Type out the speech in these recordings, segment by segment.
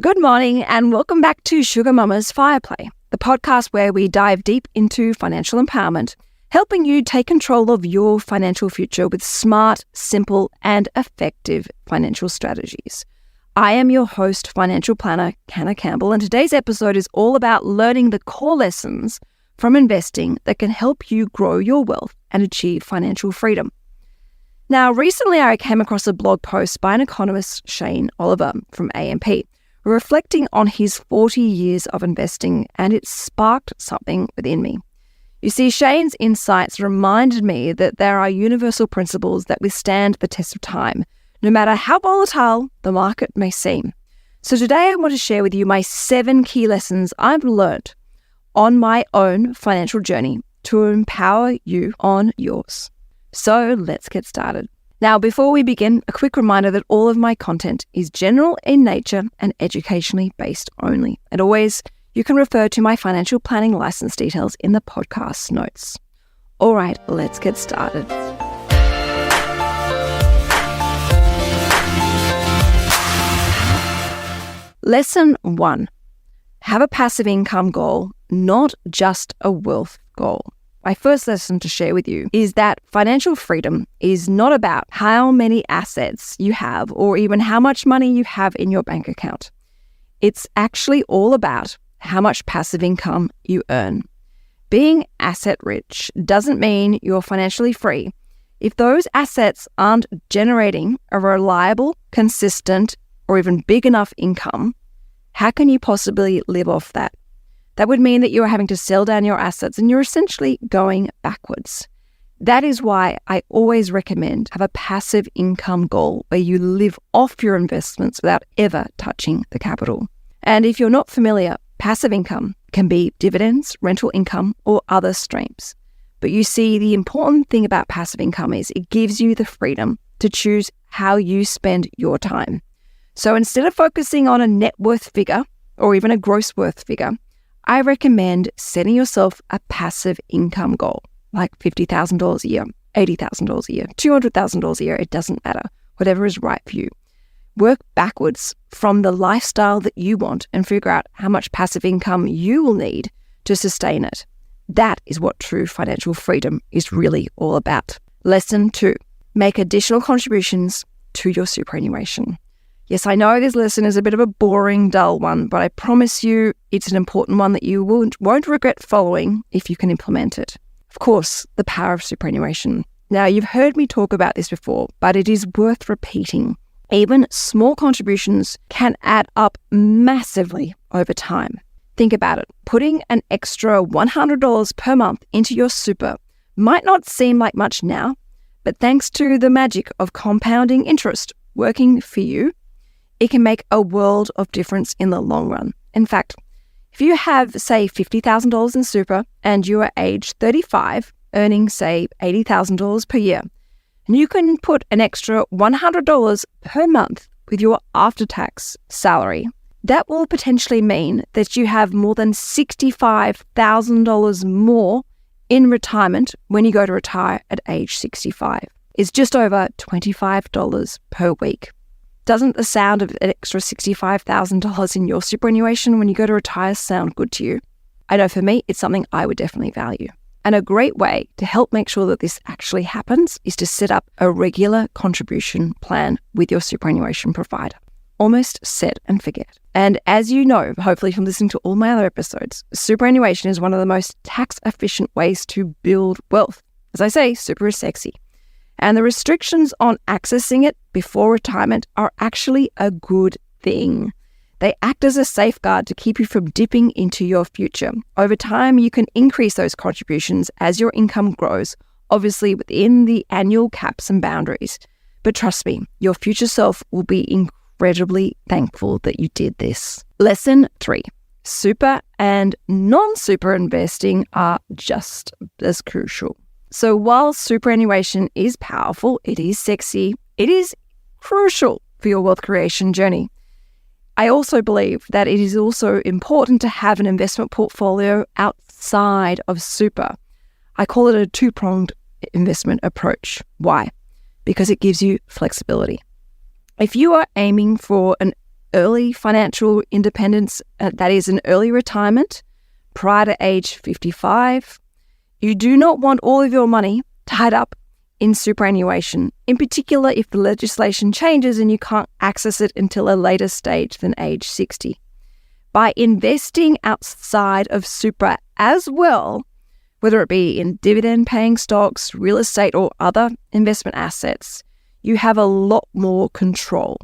Good morning and welcome back to Sugar Mama's Fireplay, the podcast where we dive deep into financial empowerment, helping you take control of your financial future with smart, simple, and effective financial strategies. I am your host, financial planner, Canna Campbell, and today's episode is all about learning the core lessons from investing that can help you grow your wealth and achieve financial freedom. Now, recently I came across a blog post by an economist, Shane Oliver from AMP, reflecting on his 40 years of investing, and it sparked something within me. You see, Shane's insights reminded me that there are universal principles that withstand the test of time, no matter how volatile the market may seem. So today I want to share with you my 7 key lessons I've learned on my own financial journey to empower you on yours. So let's get started. Now, before we begin, a quick reminder that all of my content is general in nature and educationally based only. And always, you can refer to my financial planning license details in the podcast notes. All right, let's get started. Lesson 1. Have a passive income goal, not just a wealth goal. My first lesson to share with you is that financial freedom is not about how many assets you have or even how much money you have in your bank account. It's actually all about how much passive income you earn. Being asset rich doesn't mean you're financially free. If those assets aren't generating a reliable, consistent, or even big enough income, how can you possibly live off that? That would mean that you are having to sell down your assets and you're essentially going backwards. That is why I always recommend have a passive income goal where you live off your investments without ever touching the capital. And if you're not familiar, passive income can be dividends, rental income, or other streams. But you see, the important thing about passive income is it gives you the freedom to choose how you spend your time. So instead of focusing on a net worth figure or even a gross worth figure, I recommend setting yourself a passive income goal, like $50,000 a year, $80,000 a year, $200,000 a year, it doesn't matter, whatever is right for you. Work backwards from the lifestyle that you want and figure out how much passive income you will need to sustain it. That is what true financial freedom is really all about. Lesson 2, make additional contributions to your superannuation. Yes, I know this lesson is a bit of a boring, dull one, but I promise you it's an important one that you won't regret following if you can implement it. Of course, the power of superannuation. Now, you've heard me talk about this before, but it is worth repeating. Even small contributions can add up massively over time. Think about it. Putting an extra $100 per month into your super might not seem like much now, but thanks to the magic of compounding interest working for you, it can make a world of difference in the long run. In fact, if you have, say, $50,000 in super and you are age 35, earning, say, $80,000 per year, and you can put an extra $100 per month with your after-tax salary, that will potentially mean that you have more than $65,000 more in retirement when you go to retire at age 65. It's just over $25 per week. Doesn't the sound of an extra $65,000 in your superannuation when you go to retire sound good to you? I know for me, it's something I would definitely value. And a great way to help make sure that this actually happens is to set up a regular contribution plan with your superannuation provider. Almost set and forget. And as you know, hopefully from listening to all my other episodes, superannuation is one of the most tax-efficient ways to build wealth. As I say, super is sexy. And the restrictions on accessing it before retirement are actually a good thing. They act as a safeguard to keep you from dipping into your future. Over time, you can increase those contributions as your income grows, obviously within the annual caps and boundaries. But trust me, your future self will be incredibly thankful that you did this. Lesson 3. Super and non-super investing are just as crucial. So while superannuation is powerful, it is sexy, it is crucial for your wealth creation journey. I also believe that it is also important to have an investment portfolio outside of super. I call it a two-pronged investment approach. Why? Because it gives you flexibility. If you are aiming for an early financial independence, that is an early retirement, prior to age 55. You do not want all of your money tied up in superannuation, in particular if the legislation changes and you can't access it until a later stage than age 60. By investing outside of super as well, whether it be in dividend-paying stocks, real estate, or other investment assets, you have a lot more control.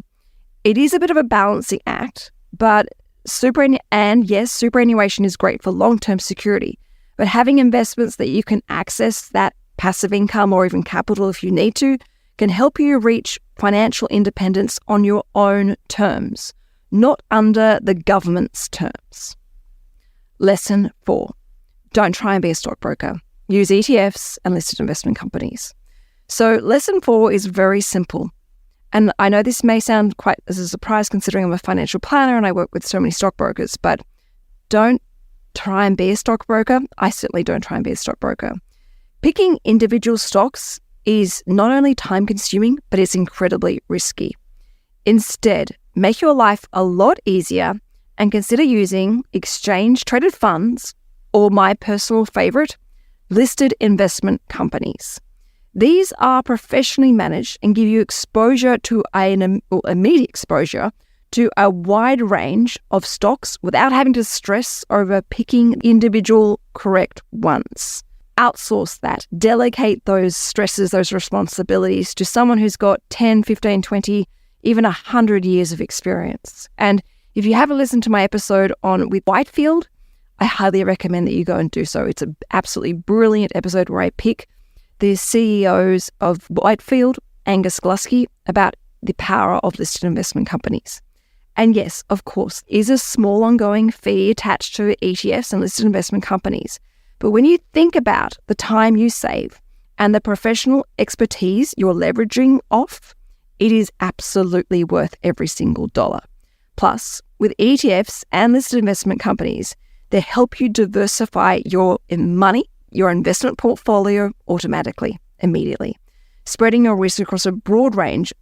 It is a bit of a balancing act, but superannuation is great for long-term security. But having investments that you can access that passive income or even capital if you need to can help you reach financial independence on your own terms, not under the government's terms. Lesson 4. Don't try and be a stockbroker. Use ETFs and listed investment companies. So lesson 4 is very simple. And I know this may sound quite as a surprise considering I'm a financial planner and I work with so many stockbrokers, but don't try and be a stockbroker. I certainly don't try and be a stockbroker. Picking individual stocks is not only time-consuming, but it's incredibly risky. Instead, make your life a lot easier and consider using exchange-traded funds or my personal favorite, listed investment companies. These are professionally managed and give you exposure to immediate exposure to a wide range of stocks without having to stress over picking individual correct ones. Outsource that. Delegate those stresses, those responsibilities to someone who's got 10, 15, 20, even 100 years of experience. And if you haven't listened to my episode with Whitefield, I highly recommend that you go and do so. It's an absolutely brilliant episode where I pick the CEOs of Whitefield, Angus Glusky, about the power of listed investment companies. And yes, of course, is a small ongoing fee attached to ETFs and listed investment companies. But when you think about the time you save and the professional expertise you're leveraging off, it is absolutely worth every single dollar. Plus, with ETFs and listed investment companies, they help you diversify your money, your investment portfolio automatically, immediately, spreading your risk across a broad range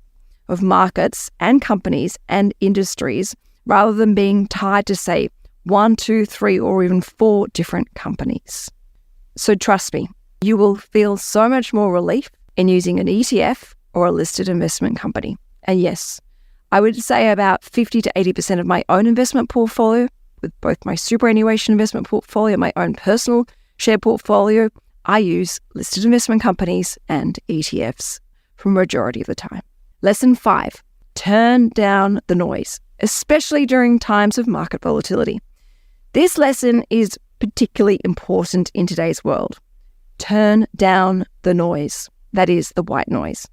of markets and companies and industries rather than being tied to, say, 1, 2, 3, or even 4 different companies. So trust me, you will feel so much more relief in using an ETF or a listed investment company. And yes, I would say about 50 to 80% of my own investment portfolio, with both my superannuation investment portfolio, my own personal share portfolio, I use listed investment companies and ETFs for a majority of the time. Lesson 5, turn down the noise, especially during times of market volatility. This lesson is particularly important in today's world. Turn down the noise, that is the white noise.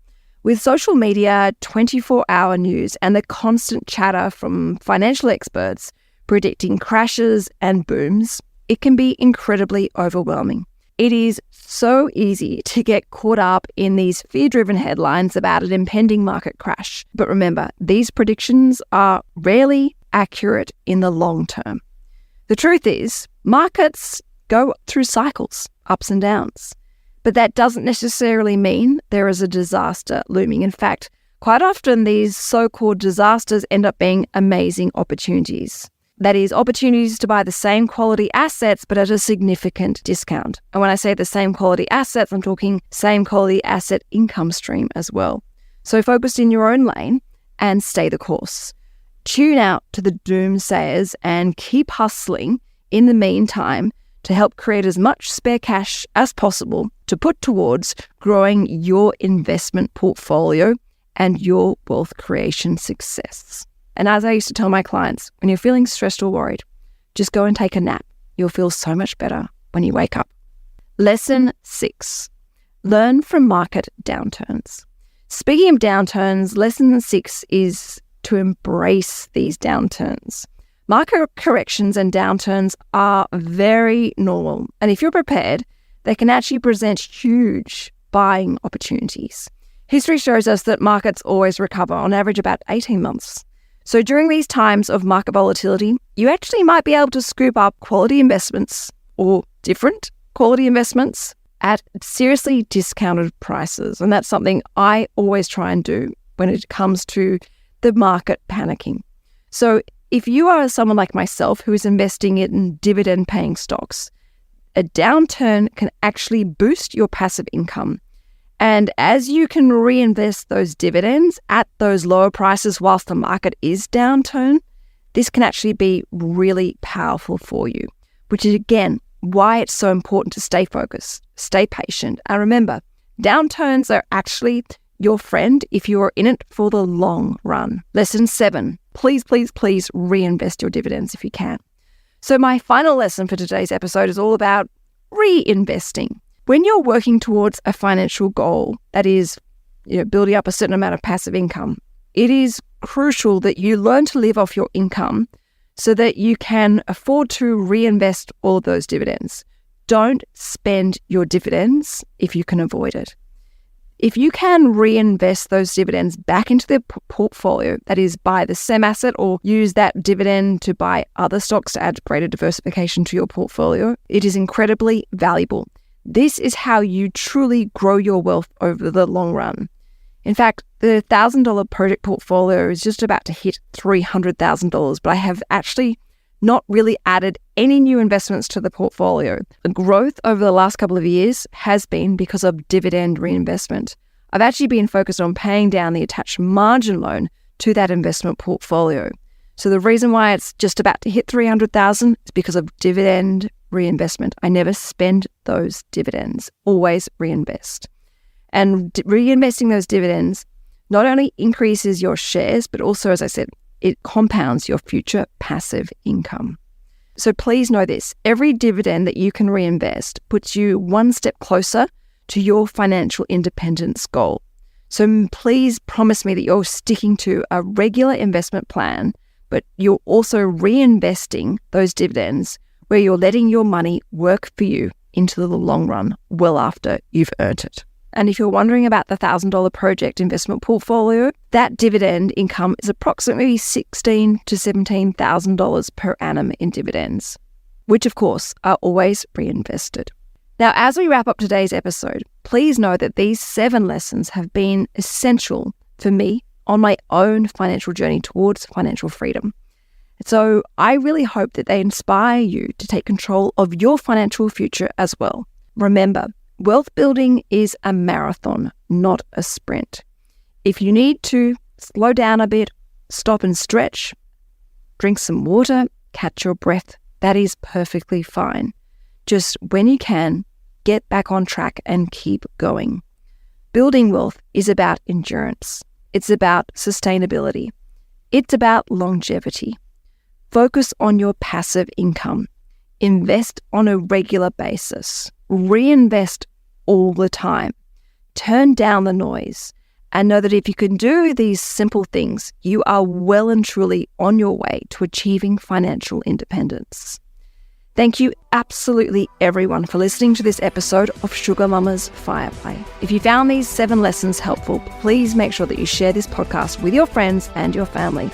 With social media, 24-hour news, and the constant chatter from financial experts predicting crashes and booms, it can be incredibly overwhelming. It is so easy to get caught up in these fear-driven headlines about an impending market crash. But remember, these predictions are rarely accurate in the long term. The truth is, markets go through cycles, ups and downs. But that doesn't necessarily mean there is a disaster looming. In fact, quite often these so-called disasters end up being amazing opportunities. That is, opportunities to buy the same quality assets, but at a significant discount. And when I say the same quality assets, I'm talking same quality asset income stream as well. So focus in your own lane and stay the course. Tune out to the doomsayers and keep hustling in the meantime to help create as much spare cash as possible to put towards growing your investment portfolio and your wealth creation success. And as I used to tell my clients, when you're feeling stressed or worried, just go and take a nap. You'll feel so much better when you wake up. Lesson 6, learn from market downturns. Speaking of downturns, lesson 6 is to embrace these downturns. Market corrections and downturns are very normal. And if you're prepared, they can actually present huge buying opportunities. History shows us that markets always recover on average about 18 months. So during these times of market volatility, you actually might be able to scoop up quality investments or different quality investments at seriously discounted prices. And that's something I always try and do when it comes to the market panicking. So if you are someone like myself who is investing in dividend-paying stocks, a downturn can actually boost your passive income. And as you can reinvest those dividends at those lower prices whilst the market is downturn, this can actually be really powerful for you, which is, again, why it's so important to stay focused, stay patient. And remember, downturns are actually your friend if you are in it for the long run. Lesson 7, please reinvest your dividends if you can. So my final lesson for today's episode is all about reinvesting. When you're working towards a financial goal that is, building up a certain amount of passive income, it is crucial that you learn to live off your income so that you can afford to reinvest all of those dividends. Don't spend your dividends if you can avoid it. If you can reinvest those dividends back into the portfolio, that is, buy the same asset or use that dividend to buy other stocks to add greater diversification to your portfolio, it is incredibly valuable. This is how you truly grow your wealth over the long run. In fact, the $1,000 project portfolio is just about to hit $300,000, but I have actually not really added any new investments to the portfolio. The growth over the last couple of years has been because of dividend reinvestment. I've actually been focused on paying down the attached margin loan to that investment portfolio. So the reason why it's just about to hit $300,000 is because of dividend reinvestment. I never spend those dividends, always reinvest. And reinvesting those dividends not only increases your shares, but also, as I said, it compounds your future passive income. So please know this, every dividend that you can reinvest puts you one step closer to your financial independence goal. So please promise me that you're sticking to a regular investment plan, but you're also reinvesting those dividends where you're letting your money work for you into the long run, well after you've earned it. And if you're wondering about the $1,000 project investment portfolio, that dividend income is approximately $16,000 to $17,000 per annum in dividends, which of course are always reinvested. Now, as we wrap up today's episode, please know that these 7 lessons have been essential for me on my own financial journey towards financial freedom. So I really hope that they inspire you to take control of your financial future as well. Remember, wealth building is a marathon, not a sprint. If you need to slow down a bit, stop and stretch, drink some water, catch your breath, that is perfectly fine. Just when you can, get back on track and keep going. Building wealth is about endurance. It's about sustainability. It's about longevity. Focus on your passive income. Invest on a regular basis. Reinvest all the time. Turn down the noise and know that if you can do these simple things, you are well and truly on your way to achieving financial independence. Thank you absolutely everyone for listening to this episode of Sugar Mama's Fire Play. If you found these 7 lessons helpful, please make sure that you share this podcast with your friends and your family.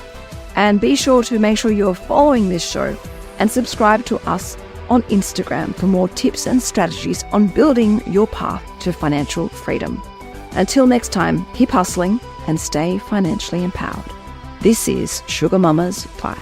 And be sure to make sure you're following this show and subscribe to us on Instagram for more tips and strategies on building your path to financial freedom. Until next time, keep hustling and stay financially empowered. This is Sugar Mama's Fire.